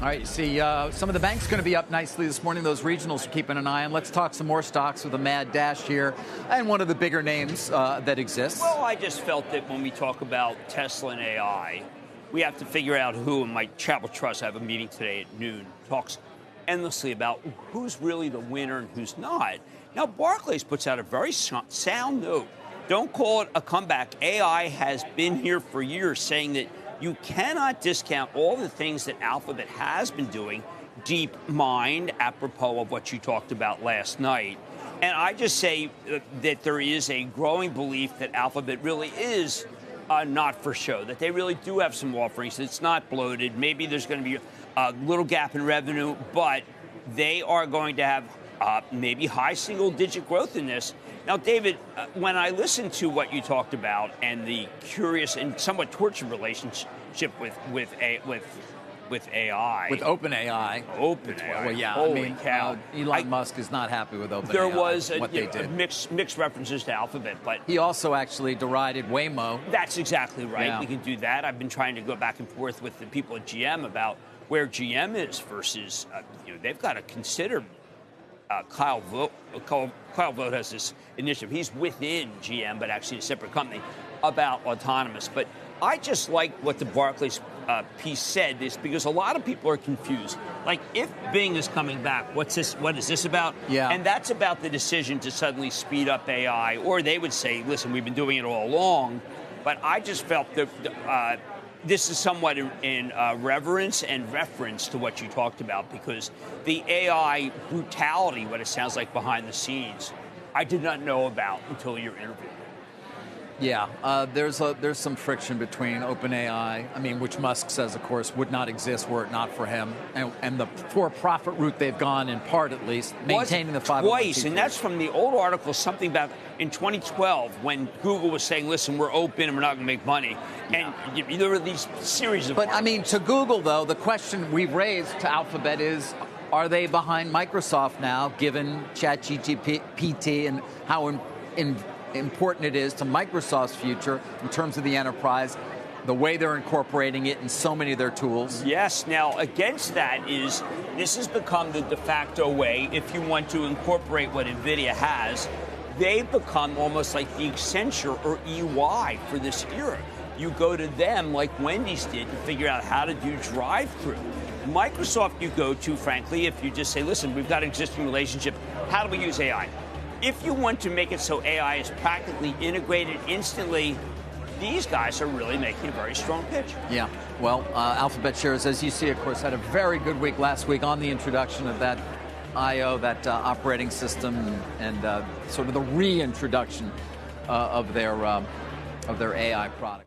All right, you see some of the banks going to be up nicely this morning. Those regionals are keeping an eye on. Let's talk some more stocks with a mad dash here and one of the bigger names that exists. Well, I just felt that when we talk about Tesla and AI, we have to figure out who. In my Travel Trust, I have a meeting today at noon, talks endlessly about who's really the winner and who's not. Now, Barclays puts out a very sound note. Don't call it a comeback. AI has been here for years, saying that you cannot discount all the things that Alphabet has been doing, deep mind, apropos of what you talked about last night. And I just say that there is a growing belief that Alphabet really is not for show, that they really do have some offerings. It's not bloated. Maybe there's going to be a little gap in revenue, but they are going to have maybe high single-digit growth in this. Now, David, when I listened to what you talked about and the curious and somewhat tortured relationship with AI, with OpenAI. Well, yeah, holy cow. Elon Musk is not happy with OpenAI. There was what they did. Mixed references to Alphabet, but he also actually derided Waymo. That's exactly right. Yeah. We can do that. I've been trying to go back and forth with the people at GM about where GM is versus they've got to consider. Kyle Vogt has this initiative. He's within GM, but actually a separate company, about autonomous. But I just like what the Barclays piece said, is because a lot of people are confused. Like, if Bing is coming back, what is this about? Yeah. And that's about the decision to suddenly speed up AI, or they would say, listen, we've been doing it all along. But I just felt that this is somewhat in reverence and reference to what you talked about, because the AI brutality, what it sounds like behind the scenes, I did not know about until your interview. Yeah, there's some friction between OpenAI, which Musk says, of course, would not exist were it not for him, and the for-profit route they've gone, in part at least, maintaining the 501c3. Twice, and that's from the old article, something about in 2012, when Google was saying, listen, we're open and we're not going to make money. And there were these series of articles. To Google, though, the question we've raised to Alphabet is, are they behind Microsoft now, given ChatGPT and how important it is to Microsoft's future in terms of the enterprise, the way they're incorporating it in so many of their tools? Yes. Now, against that is this has become the de facto way. If you want to incorporate what NVIDIA has, they've become almost like the Accenture or EY for this era. You go to them like Wendy's did to figure out how to do drive-through. Microsoft you go to, frankly, if you just say, listen, we've got an existing relationship. How do we use AI? If you want to make it so AI is practically integrated instantly, these guys are really making a very strong pitch. Yeah. Well, Alphabet shares, as you see, of course, had a very good week last week on the introduction of that I/O, that operating system, and sort of the reintroduction of their AI product.